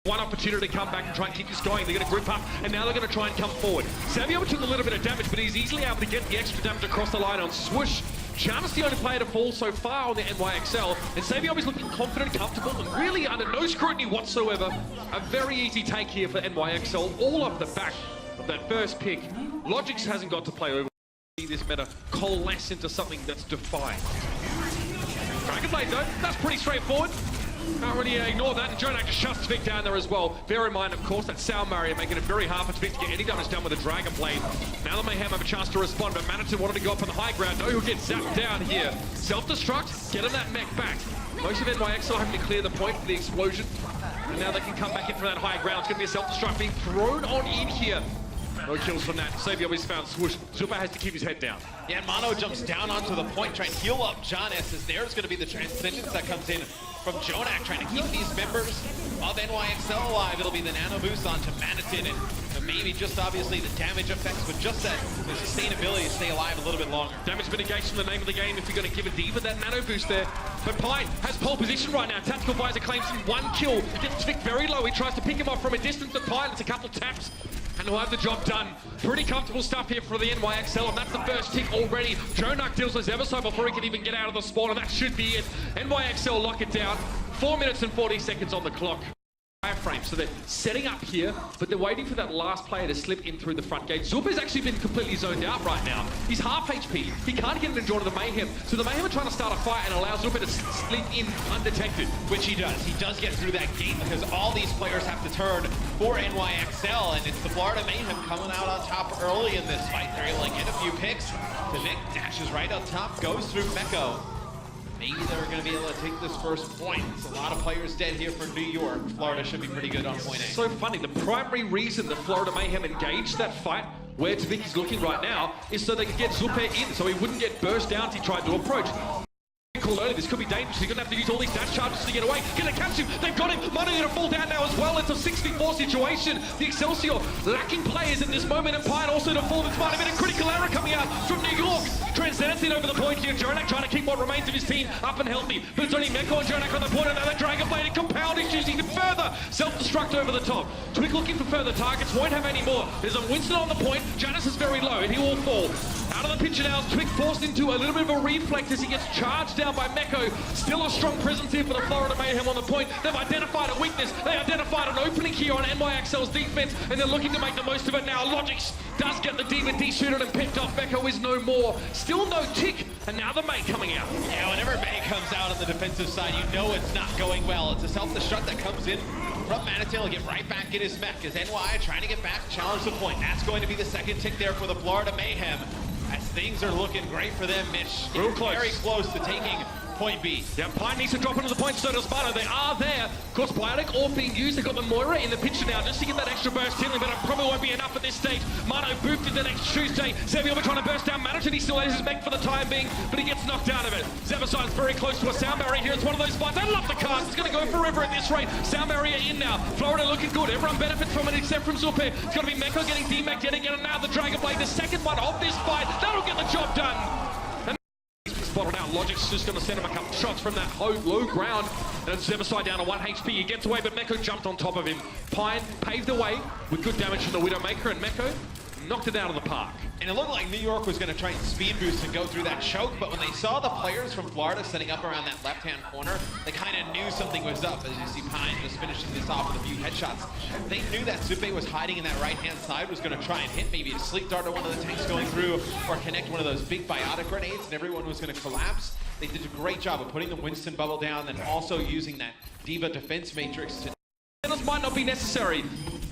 one opportunity to come back and try and keep this going. They're going to group up, and now they're going to try and come forward. Savio took a little bit of damage, but he's easily able to get the extra damage across the line on Swoosh. Janus the only player to fall so far on the NYXL, and Savio is looking confident, comfortable, and really under no scrutiny whatsoever. A very easy take here for NYXL, all off the back of that first pick. Logix hasn't got to play over. This meta coalesce into something that's defined. Dragonblade though, that's pretty straightforward. Can't really ignore that, and Jonak just shuts Tvik down there as well. Bear in mind, of course, that sound barrier making it very hard for Tvik to get any damage done with a Dragonblade. Now the Mayhem have a chance to respond, but Manitou wanted to go up on the high ground. No, he'll get zapped down here. Self-destruct, getting that mech back. Most of NYXL having to clear the point for the explosion. And now they can come back in from that high ground. It's going to be a self-destruct being thrown on in here. No kills from that. Savio is found Swoosh. Zupa has to keep his head down. Yeah, and Mono jumps down onto the point, trying to heal up Janus, as there's going to be the transcendence that comes in from Jonak, trying to keep these members of NYXL alive. It'll be the nano boost onto Manitin, and maybe just obviously the damage effects with just that the sustainability to stay alive a little bit longer. Damage mitigation, the name of the game, if you're going to give a D.Va that nano boost there. But Pine has pole position right now. Tactical Visor claims him one kill. He gets Tvik very low. He tries to pick him off from a distance, but Pine, it's a couple taps. And he'll have the job done. Pretty comfortable stuff here for the NYXL, and that's the first tick already. Jonak deals with Everside before he can even get out of the spawn, and that should be it. NYXL lock it down. 4 minutes and 40 seconds on the clock. Frame, so they're setting up here, but they're waiting for that last player to slip in through the front gate. Zupa's actually been completely zoned out right now. He's half HP. He can't get an enjoy to the Mayhem, so the Mayhem are trying to start a fight and allow Zupa to slip in undetected. Which he does. He does get through that gate because all these players have to turn for NYXL, and it's the Florida Mayhem coming out on top early in this fight. They're able to get a few picks. Tvik dashes right on top, goes through Meko. Maybe they're going to be able to take this first point. It's a lot of players dead here for New York. Florida should be pretty good on point A. So funny, the primary reason the Florida Mayhem engaged that fight, where Tvik is looking right now, is so they can get Zupa in, so he wouldn't get burst down as he tried to approach. Early. This could be dangerous. He's going to have to use all these dash charges to get away. Gonna catch him. They've got him. Mono going to fall down now as well. It's a 6v4 situation. The Excelsior lacking players in this moment, and Pine also to fall. It's might have been a critical error coming out from New York. Transcendence in over the point here. Jonak trying to keep what remains of his team up and healthy. But it's only Meko and Jonak on the point. Another Dragonblade and compound issues even further. Self-destruct over the top. Twig looking for further targets. Won't have any more. There's a Winston on the point. Janus is very low, and he will fall. Out of the picture now, Twig forced into a little bit of a reflect as he gets charged down by Meko. Still a strong presence here for the Florida Mayhem on the point. They've identified a weakness. They identified an opening here on NYXL's defense, and they're looking to make the most of it now. Logix does get the D.Va de-shooted and picked off. Meko is no more. Still no tick, and now the May coming out. Yeah, whenever May comes out on the defensive side, you know it's not going well. It's a self-destruct that comes in from Manitou to get right back in his mech as NY trying to get back, challenge the point. That's going to be the second tick there for the Florida Mayhem, as things are looking great for them, Mitch. Real close. Very close to taking point B. Yeah, Pine needs to drop into the point, so does Mono. They are there. Of course, Biotic all being used. They've got the Moira in the picture now just to get that extra burst healing, but it probably won't be enough at this stage. Mono booped in the next Tuesday. Savio trying to burst down Manitou. He still has his mech for the time being, but he gets knocked out of it. Zebaside's very close to a sound barrier here. It's one of those spots. I love the cast. It's going to go forever at this rate. Sound barrier in now. Florida looking good. Everyone benefits from it except from Zupa. It's going to be Meko getting D-Mech yet again, and now the Dragonblade, the second one of this fight. That'll get the job done. Spotted out. Logic's just going to send him a couple shots from that low ground. And it's Zebaside down to 1 HP. He gets away, but Meko jumped on top of him. Pine paved the way with good damage from the Widowmaker, and Meko knocked it out of the park. And it looked like New York was going to try and speed boost and go through that choke, but when they saw the players from Florida setting up around that left-hand corner, they kind of knew something was up. As you see Pine just finishing this off with a few headshots. They knew that Zupe was hiding in that right-hand side, was going to try and hit maybe a sleep dart to one of the tanks going through, or connect one of those big biotic grenades, and everyone was going to collapse. They did a great job of putting the Winston bubble down, and also using that D.Va defense matrix to... This might not be necessary.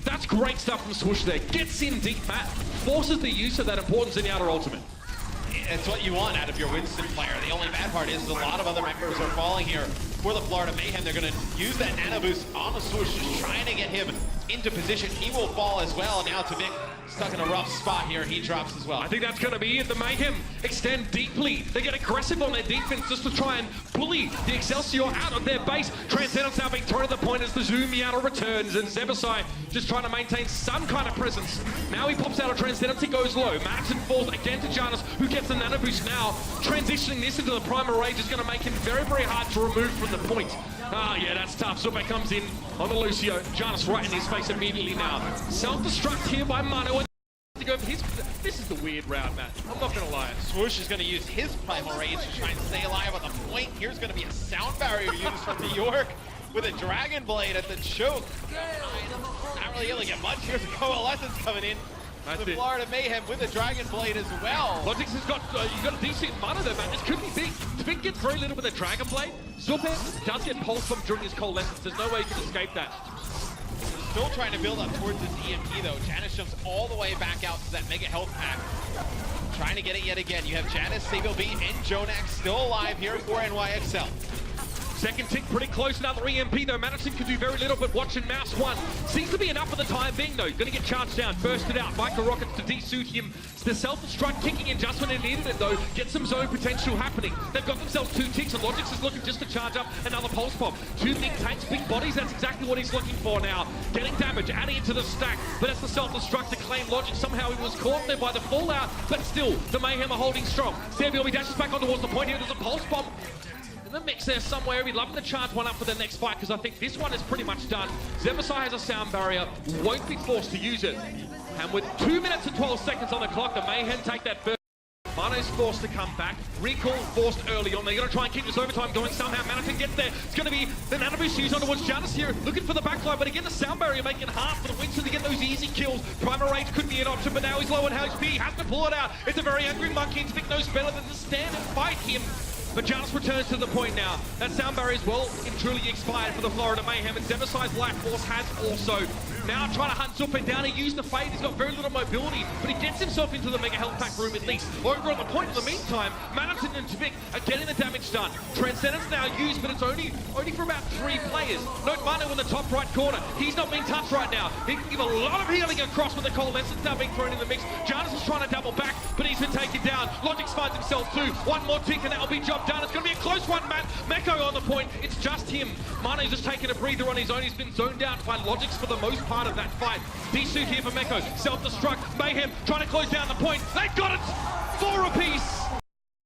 That's great stuff from Swoosh there. Gets in deep, Matt. Forces the use of that importance in the outer ultimate. It's what you want out of your Winston player. The only bad part is a lot of other members are falling here for the Florida Mayhem. They're going to use that nano boost on the Swoosh, just trying to get him into position. He will fall as well. Now Tvik stuck in a rough spot here. He drops as well. I think that's going to be it. The Mayhem extend deeply. They get aggressive on their defense just to try and bully the Excelsior out of their base. Transcendence now being thrown at the point as the Zoom Yaddle returns, and Zebasai just trying to maintain some kind of presence. Now he pops out of Transcendence, he goes low. Madison falls again to Janus, who gets the nano boost now. Transitioning this into the Primal Rage is going to make him very, very hard to remove from the point. Ah, yeah, that's tough. Zupe comes in on the Lucio. Janus right in his face immediately now. Self-destruct here by Mano. To go for his, this is the weird round, Matt. I'm not gonna lie. Swoosh is gonna use his Primal Rage to try and stay alive on the point. Here's gonna be a sound barrier used from New York with a Dragon Blade at the choke. Not really able to get much. Here's a Coalescence coming in. That's the it. Florida Mayhem with a Dragon Blade as well. Logix has got, you've got a decent mana though, man. This could be big. Tvik gets very little with a Dragon Blade. Zupe does get pulse from during his Coalescence. There's no way he can escape that. Still trying to build up towards this EMP though. Janus jumps all the way back out to that Mega Health Pack. Trying to get it yet again. You have Janus, Sable B, and Jonax still alive here for NYXL. Second tick pretty close, another EMP though. Madison could do very little, but watching Mouse one seems to be enough for the time being though. Gonna get charged down, bursted out, Micro Rockets to de-suit him. It's the self-destruct kicking in just when they needed it though. Get some zone potential happening. They've got themselves 2 ticks and Logix is looking just to charge up another pulse bomb. 2 big tanks, big bodies, that's exactly what he's looking for now. Getting damage, adding it to the stack, but that's the self-destruct to claim Logix. Somehow he was caught there by the fallout, but still, the Mayhem are holding strong. Serbia dashes back on towards the point here, there's a pulse bomb. In the mix there somewhere, we'd love to charge one up for the next fight because I think this one is pretty much done. Zebasai has a sound barrier, won't be forced to use it. And with 2 minutes and 12 seconds on the clock, the Mayhem take that first. Mano's forced to come back. Recall forced early on. They're going to try and keep this overtime going somehow. Manatee gets there. It's going to be the Nanoboost used on towards Janus here, looking for the backline, but again the sound barrier making it hard for the Winston to get those easy kills. Primal Rage could be an option, but now he's low on HP. He has to pull it out. It's a very angry monkey, and Tvik knows better than to stand and fight him. But Janus returns to the point now. That sound barrier is well and truly expired for the Florida Mayhem, and Zebasai's Life Force has also. Now trying to hunt Zupe down, he used the fade, he's got very little mobility, but he gets himself into the Mega Health Pack room at least. Over on the point in the meantime, Manhattan and Tvik are getting the damage done. Transcendence now used, but it's only for about 3 players. Note Manu in the top right corner. He's not being touched right now. He can give a lot of healing across with the Coalescence now being thrown in the mix. Janus is trying to double back, but he's been taken down. Logix finds himself too. One more tick and that'll be job done. It's going to be a close one, Matt. Meko on the point. It's just him. Manu's just taking a breather on his own. He's been zoned out by Logix for the most part of that fight. D-suit here for Meko. Self-destruct. Mayhem trying to close down the point. They've got it! 4 apiece!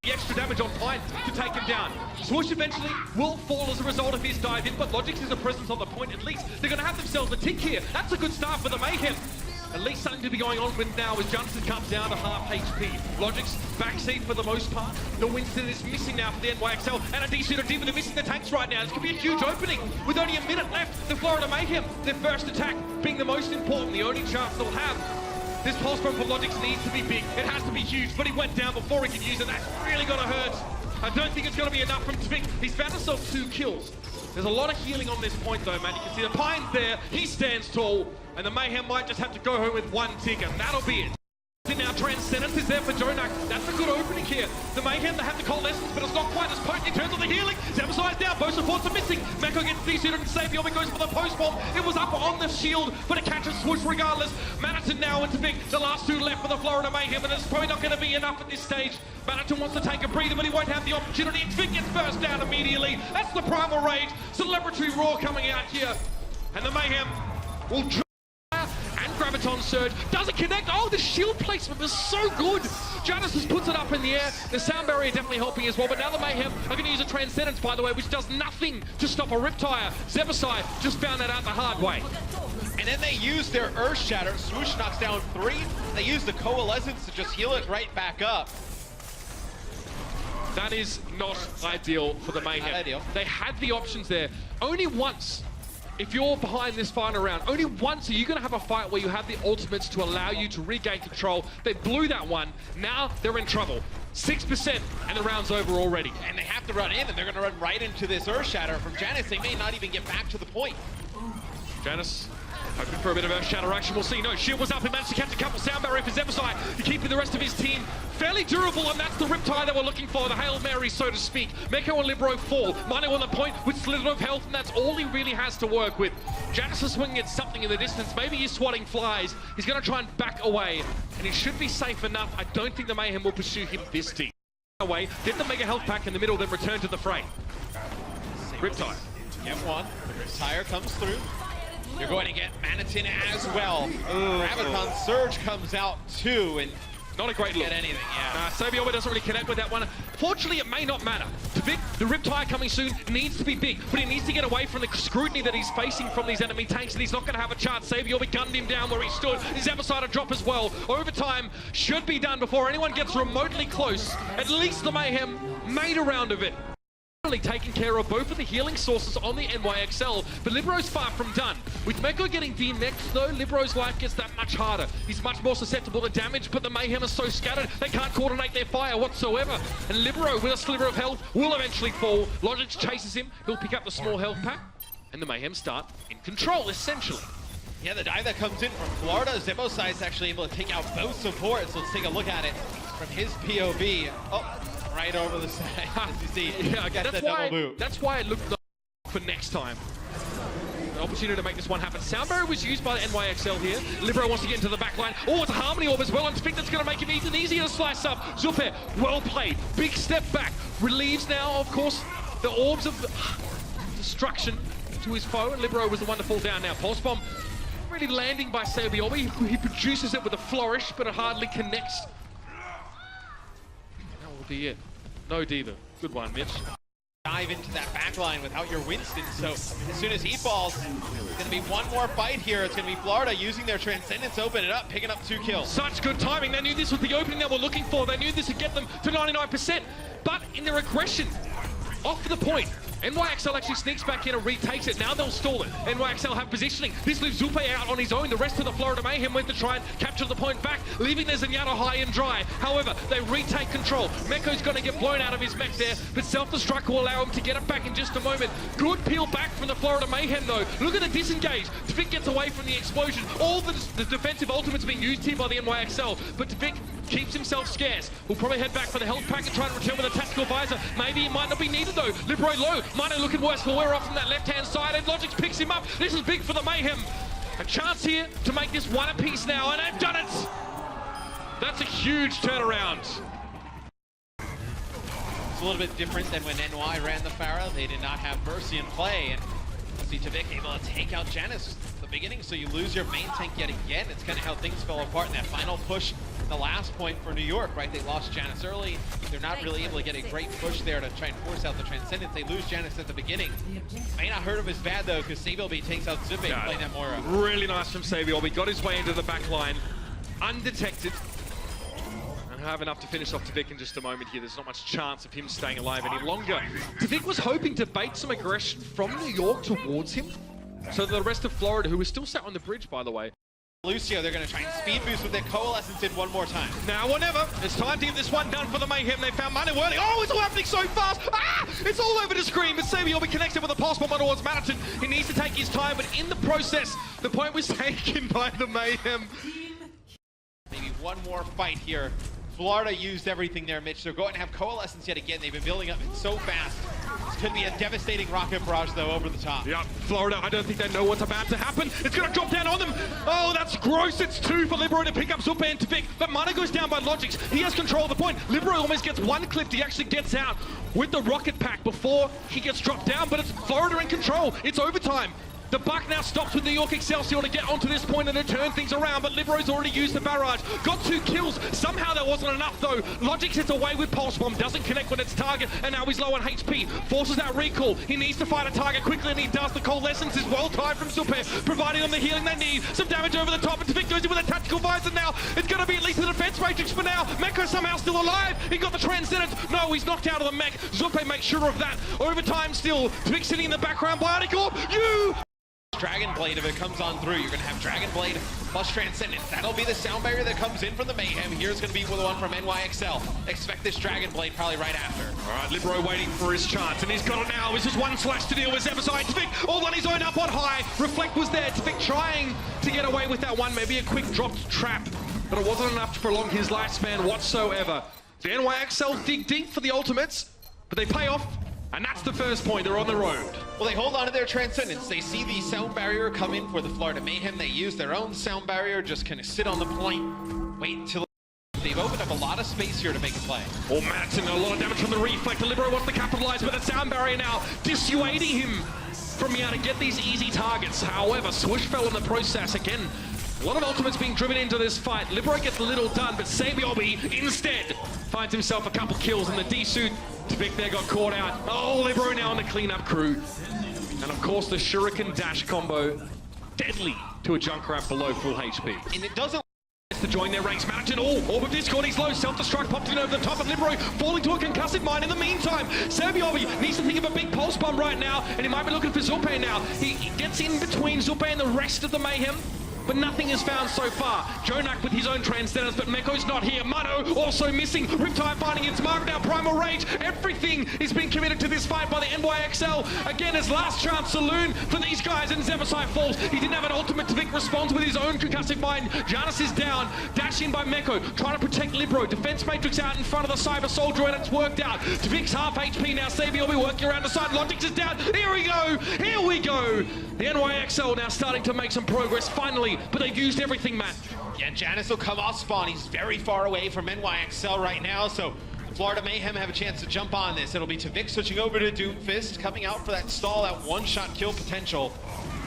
The extra damage on Pine to take him down. Swoosh eventually will fall as a result of his dive in, but Logix is a presence on the point at least. They're going to have themselves a tick here. That's a good start for the Mayhem. At least something to be going on with now as Johnson comes down to half HP. Logix backseat for the most part. The Winston is missing now for the NYXL, and a D-suiter Diva, they're missing the tanks right now. This could be a huge opening with only a minute left. The Florida Mayhem, their first attack being the most important, the only chance they'll have. This pulse bomb for Logix needs to be big. It has to be huge, but he went down before he can use it. That's really gonna hurt. I don't think it's gonna be enough from Tvik. He's found himself 2 kills. There's a lot of healing on this point though, man. You can see the Pine's there, he stands tall, and the Mayhem might just have to go home with 1 tick, and that'll be it. Now Transcendence is there for Jonak. That's a good opening here. The Mayhem, they have the Coalescence, but it's not quite as potent in terms of the healing. Zebasai's down, both supports are missing. Meko gets D-suited and saved. Yomi goes for the post bomb. It was up on the shield, but it catches Swoosh regardless. Manhattan now into Tvik. The last 2 left for the Florida Mayhem, and it's probably not going to be enough at this stage. Manhattan wants to take a breather, but he won't have the opportunity. Tvik gets burst down immediately. That's the Primal Rage. Celebratory Roar coming out here. And the Mayhem will Graviton Surge doesn't connect. Oh, the shield placement was so good. Janus just puts it up in the air. The sound barrier definitely helping as well, but now the Mayhem are going to use a Transcendence, by the way, which does nothing to stop a Riptire. Zebasai just found that out the hard way. And then they use their Earth Shatter. Swoosh knocks down 3. They use the Coalescence to just heal it right back up. That is not ideal for the Mayhem. Not ideal. They had the options there. Only once. If you're behind this final round, only once are you going to have a fight where you have the ultimates to allow you to regain control. They blew that one. Now they're in trouble. 6% and the round's over already. And they have to run in, and they're going to run right into this Earth Shatter from Janus. They may not even get back to the point. Janus hoping for a bit of Earth Shatter action. We'll see. No, shield was up. He managed to catch a couple. Sound barrier for Zebasai, keeping the rest of his team fairly durable, and that's the Riptide that we're looking for, the Hail Mary, so to speak. Meko and Libero fall. Manu on the point with Slither of Health, and that's all he really has to work with. Janus is swinging at something in the distance. Maybe he's swatting flies. He's going to try and back away, and he should be safe enough. I don't think the Mayhem will pursue him this deep. Away, get the Mega Health Pack in the middle, then return to the fray. Riptide. Get one. Riptire comes through. You're going to get Manhattan as well. Graviton Surge comes out too, and Not a great look. Get anything, yeah. Sabioba doesn't really connect with that one. Fortunately, it may not matter. Vic, the Riptide coming soon needs to be big, but he needs to get away from the scrutiny that he's facing from these enemy tanks, and he's not going to have a chance. Sabioba gunned him down where he stood. His Everside drop as well. Overtime should be done before anyone gets remotely close. At least the Mayhem made a round of it. Taking care of both of the healing sources on the NYXL, but Libero's far from done. With Meko getting DMX'd though, Libero's life gets that much harder. He's much more susceptible to damage, but the Mayhem are so scattered, they can't coordinate their fire whatsoever. And Libero, with a sliver of health, will eventually fall. Logix chases him, he'll pick up the small health pack, and the Mayhem start in control, essentially. Yeah, the dive that comes in from Florida, Zebosai is actually able to take out both supports. So let's take a look at it from his POV. Oh, right over the side. As you see, yeah, gets the double boot. That's why it looked for next time. An opportunity to make this one happen. Sound barrier was used by the NYXL here. Libero wants to get into the back line. Oh, it's a Harmony Orb as well, and Spink that's going to make it even easier to slice up. Zupe, well played. Big step back. Relieves now, of course, the orbs of destruction to his foe, and Libero was the one to fall down now. Pulse Bomb really landing by Sabioba. He produces it with a flourish, but it hardly connects. That will be it. No Diva. Good one, Mitch. Dive into that back line without your Winston, so as soon as he falls, it's going to be one more fight here. It's going to be Florida using their Transcendence to open it up, picking up 2 kills. Such good timing. They knew this was the opening they were looking for. They knew this would get them to 99%. But in their aggression, off the point, NYXL actually sneaks back in and retakes it. Now they'll stall it. NYXL have positioning. This leaves Zupe out on his own. The rest of the Florida Mayhem went to try and capture the point back, leaving their Zenyatta high and dry. However, they retake control. Meko's going to get blown out of his mech there, but self-destruct will allow him to get it back in just a moment. Good peel back from the Florida Mayhem, though. Look at the disengage. Tvik gets away from the explosion. All the defensive ultimates being used here by the NYXL, but Tvik keeps himself scarce. We'll probably head back for the health pack and try and return with a tactical visor. Maybe it might not be needed, though. Libero low. Mino looking worse for wear off from that left-hand side, and Logix picks him up. This is big for the Mayhem. A chance here to make this one apiece now, and they've done it! That's a huge turnaround. It's a little bit different than when NY ran the Pharah. They did not have Mercy in play, and see Tvik able to take out Janus at the beginning, so you lose your main tank yet again. It's kind of how things fell apart in that final push. The last point for New York, right? They lost Janus early. They're not really able to get a great push there to try and force out the Transcendence. They lose Janus at the beginning. May not hurt him as bad though, because Sabioba takes out Zupe playing that Moira. Really nice from Sabioba. Got his way into the back line, undetected. And have enough to finish off Tvik in just a moment here. There's not much chance of him staying alive any longer. Tvik was hoping to bait some aggression from New York towards him, so that the rest of Florida, who was still sat on the bridge, by the way. Lucio, they're going to try and speed boost with their Coalescence in one more time. Now or never. It's time to get this one done for the Mayhem. They found Manu early. Oh, it's all happening so fast. Ah! It's all over the screen, but Sabioba connected with a pulse bomb towards Marathon. He needs to take his time, but in the process, the point was taken by the Mayhem. Maybe one more fight here. Florida used everything there, Mitch. They're going to have Coalescence yet again. They've been building up it so fast. This could be a devastating rocket barrage, though, over the top. Yeah, Florida, I don't think they know what's about to happen. It's going to drop down on them. Oh, that's gross. It's 2 for Libero to pick up Zupe and Tvik. But Mana goes down by Logix. He has control of the point. Libero almost gets one clipped. He actually gets out with the rocket pack before he gets dropped down. But it's Florida in control. It's overtime. The buck now stops with New York Excelsior to get onto this point and to turn things around, but Libero's already used the barrage. Got 2 kills. Somehow that wasn't enough, though. Logix hits away with Pulse Bomb, doesn't connect with its target, and now he's low on HP. Forces out recall. He needs to fight a target quickly, and he does. The Coalescence is well timed from Zupe, providing them the healing they need. Some damage over the top, and Tvik goes in with a tactical visor now. It's going to be at least the defense matrix for now. Meko somehow still alive. He got the Transcendence. No, he's knocked out of the mech. Zupe makes sure of that. Overtime still. Tvik sitting in the background. Bionic Orb. Dragon Blade, if it comes on through, you're going to have Dragon Blade plus Transcendence. That'll be the sound barrier that comes in from the Mayhem. Here's going to be the one from NYXL. Expect this Dragon Blade probably right after. All right, Libero waiting for his chance, and he's got it now. This is one slash to deal with Everside. Tvik all on his own up on high. Reflect was there. Tvik trying to get away with that one. Maybe a quick dropped trap, but it wasn't enough to prolong his lifespan whatsoever. The NYXL dig deep for the ultimates, but they pay off. And that's the first point. They're on the road. Well, they hold on to their Transcendence. They see the sound barrier come in for the Florida Mayhem. They use their own sound barrier, just kind of sit on the point, wait until they've opened up a lot of space here to make a play. Oh, Madsen, a lot of damage from the Reflector. Libero wants to capitalize, but the sound barrier now dissuading him from being able to get these easy targets. However, Swoosh fell in the process again. A lot of ultimates being driven into this fight. Libero gets a little done, but Sabiobi instead finds himself a couple kills in the D-suit. Tvik there got caught out. Oh, Libero now on the cleanup crew. And of course the Shuriken dash combo, deadly to a Junkrat below full HP. And it doesn't To join their ranks, Manatin, Orb of Discord, he's low, self-destruct, popped in over the top of Libero, falling to a concussive mine in the meantime. Sabiobi needs to think of a big pulse bomb right now, and he might be looking for Zupe now. He gets in between Zupe and the rest of the Mayhem, but nothing is found so far. Jonak with his own Transcendence, but Meko's not here. Mano also missing. Riptide finding its mark now. Primal Rage. Everything is being committed to this fight by the NYXL. Again, his last chance saloon for these guys, and Zebasai falls. He didn't have an ultimate. Tvik responds with his own concussive mine. Janus is down. Dash in by Meko, trying to protect Libero. Defense Matrix out in front of the Cyber Soldier, and it's worked out. Tvik's half HP now. Sabiobi working around the side. Logix is down. Here we go. Here we go. The NYXL now starting to make some progress finally, but they've used everything, Matt. Yeah, Janus will come off spawn. He's very far away from NYXL right now, so Florida Mayhem have a chance to jump on this. It'll be Tvik switching over to Doomfist, coming out for that stall, that one-shot kill potential.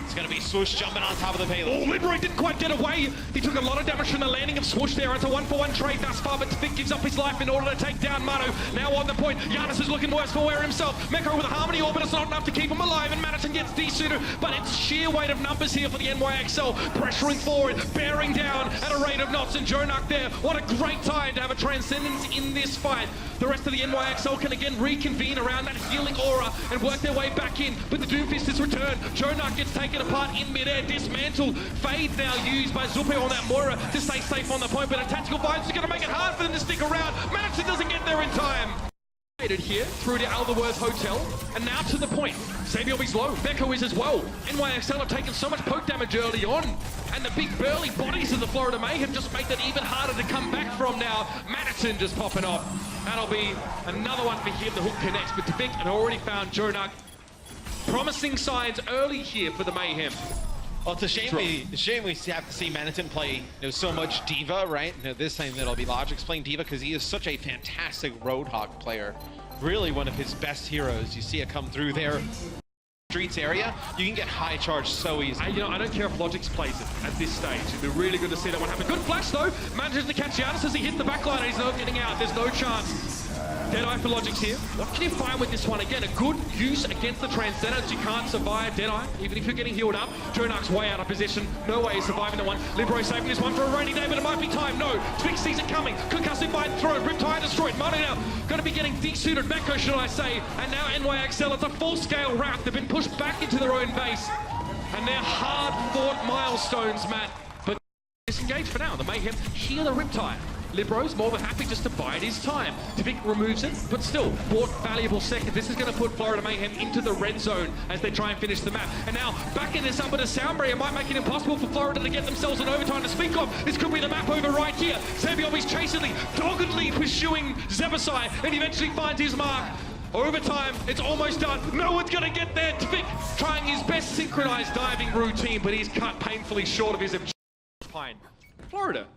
It's going to be Swoosh jumping on top of the payload. Oh, Libero didn't quite get away. He took a lot of damage from the landing of Swoosh there. It's a 1-for-1 trade thus far, but Tvik gives up his life in order to take down Manu. Now on the point, Janus is looking worse for wear himself. Meko with a Harmony Orb, but it's not enough to keep him alive, and Manatin gets desuited, but it's sheer weight of numbers here for the NYXL, pressuring forward, bearing down at a rate of knots, and Jonak there. What a great time to have a Transcendence in this fight. The rest of the NYXL can again reconvene around that healing aura and work their way back in, but the Doomfist is returned. Jonak gets taken apart in midair, dismantled. Fade now used by Zupe on that Moira to stay safe on the point, but a tactical vibes is going to make it hard for them to stick around. Manatin doesn't get there in time. Here through to Alderworth Hotel, and now to the point. Sabiobi's low, Beko is as well. NYXL have taken so much poke damage early on, and the big burly bodies of the Florida Mayhem just make that even harder to come back from now. Manatin just popping off. That'll be another one for him. The hook connects, but Tvik had already found Jonak. Promising signs early here for the Mayhem. Well, it's a shame we have to see Manatin play so much D.Va, right? This time it'll be Logix playing D.Va because he is such a fantastic Roadhog player. Really one of his best heroes. You see it come through there. Streets area, you can get high charge so easy. I don't care if Logix plays it at this stage. It'd be really good to see that one happen. Good flash though, manages to catch Janus as he hits the backline and he's not getting out. There's no chance. Deadeye for Logix here. What can you find with this one? Again, a good use against the Transcendence. You can't survive Deadeye, even if you're getting healed up. Jonak's way out of position. No way he's surviving the one. Libero saving this one for a rainy day, but it might be time. No, Tvik sees it coming. Concussive by the throat. Riptide destroyed. Manu now going to be getting desuited. Meko, should I say. And now NYXL, it's a full-scale rout. They've been pushed back into their own base. And they're hard-fought milestones, Matt. But disengaged for now. The Mayhem heal the Riptide. Libero's more than happy just to bide his time. Tvik removes it, but still bought valuable seconds. This is going to put Florida Mayhem into the red zone as they try and finish the map. And now backing this up with a sound barrier might make it impossible for Florida to get themselves an overtime to speak of. This could be the map over right here. Sabiobi's chasingly, doggedly pursuing Zebasai, and eventually finds his mark. Overtime, it's almost done. No one's going to get there. Tvik trying his best synchronized diving routine, but he's cut painfully short of his objective. Florida.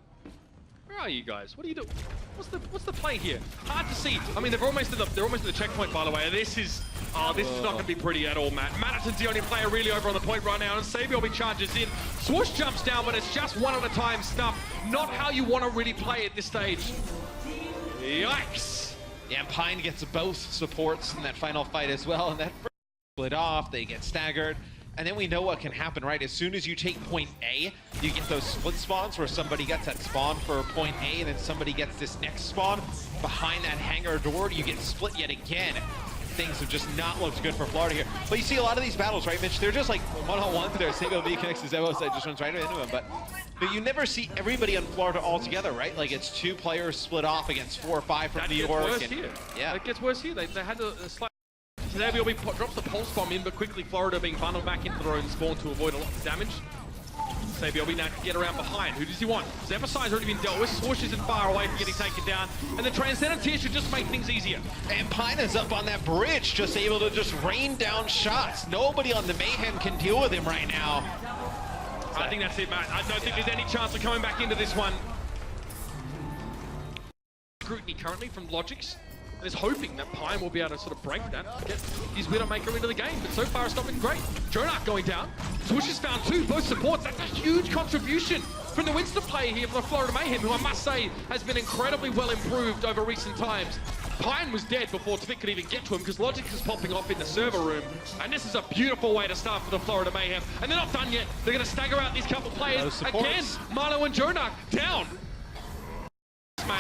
Where are you guys? What are you doing? What's the play here? Hard to see. I mean, they're almost at the checkpoint, by the way. This is not going to be pretty at all, Matt. Manatin's the only player really over on the point right now, and Sabiobi charges in. Swoosh jumps down, but it's just one at a time stuff. Not how you want to really play at this stage. Yikes. Yeah, Pine gets both supports in that final fight as well, and that split off. They get staggered. And then we know what can happen, right? As soon as you take point A, you get those split spawns where somebody gets that spawn for point A and then somebody gets this next spawn behind that hangar door. You get split yet again. Things have just not looked good for Florida here. But you see a lot of these battles, right, Mitch? They're just like one-on-one there. Sabiobi connects to Zebo, so just runs right into him. But you never see everybody on Florida all together, right? Like it's two players split off against 4 or 5 from New York. Worse here. Yeah, it gets worse here. They had a slight. Sabiobi drops the pulse bomb in, but quickly Florida being bundled back into their own spawn to avoid a lot of damage. Sabiobi now can get around behind. Who does he want? Zebasai's already been dealt with. Swoosh isn't far away from getting taken down. And the Transcendence here should just make things easier. And Pine is up on that bridge, just able to just rain down shots. Nobody on the Mayhem can deal with him right now. I think that's it, Matt. I don't think there's any chance of coming back into this one. Scrutiny currently from Logix. And is hoping that Pine will be able to sort of break that, get his Widowmaker into the game, but so far it's not been great. Jonak going down. Swoosh has found 2, both supports. That's a huge contribution from the Winston play here for the Florida Mayhem, who I must say has been incredibly well improved over recent times. Pine was dead before Tvik could even get to him because Logic is popping off in the server room. And this is a beautiful way to start for the Florida Mayhem. And they're not done yet. They're going to stagger out these couple players. Again, Milo and Jonak down.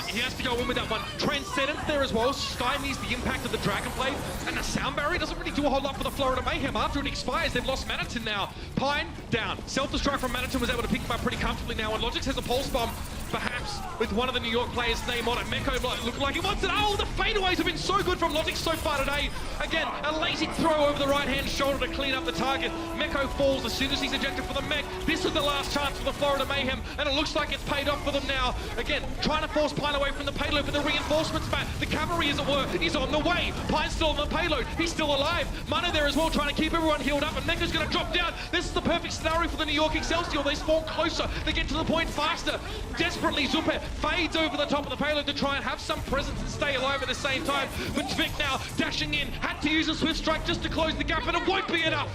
He has to go in with that one. Transcendence there as well, stymies the impact of the Dragon Blade, and the sound barrier doesn't really do a whole lot for the Florida Mayhem. After it expires, they've lost Maniton now. Pine down. Self-destruct from Maniton was able to pick him up pretty comfortably now, and Logix has a pulse bomb, perhaps with one of the New York players' name on it. Meko looking like he wants it. Oh, the fadeaways have been so good from Logix so far today. Again, a lazy throw over the right-hand shoulder to clean up the target. Meko falls as soon as he's ejected for the mech. This is the last chance for the Florida Mayhem, and it looks like it's paid off for them now. Again, trying to force Pine away from the payload, but the reinforcements back. The cavalry is at work. He's on the way. Pine's still on the payload. He's still alive. Mano there as well, trying to keep everyone healed up, and Meko's going to drop down. This is the perfect scenario for the New York Excelsior. They spawn closer. They get to the point faster. Desperately, Zuppe fades over the top of the payload to try and have some presence and stay alive at the same time. But Tvik now dashing in, had to use a swift strike just to close the gap, and it won't be enough.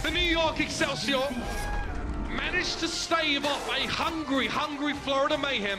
The New York Excelsior managed to stave off a hungry, hungry Florida Mayhem.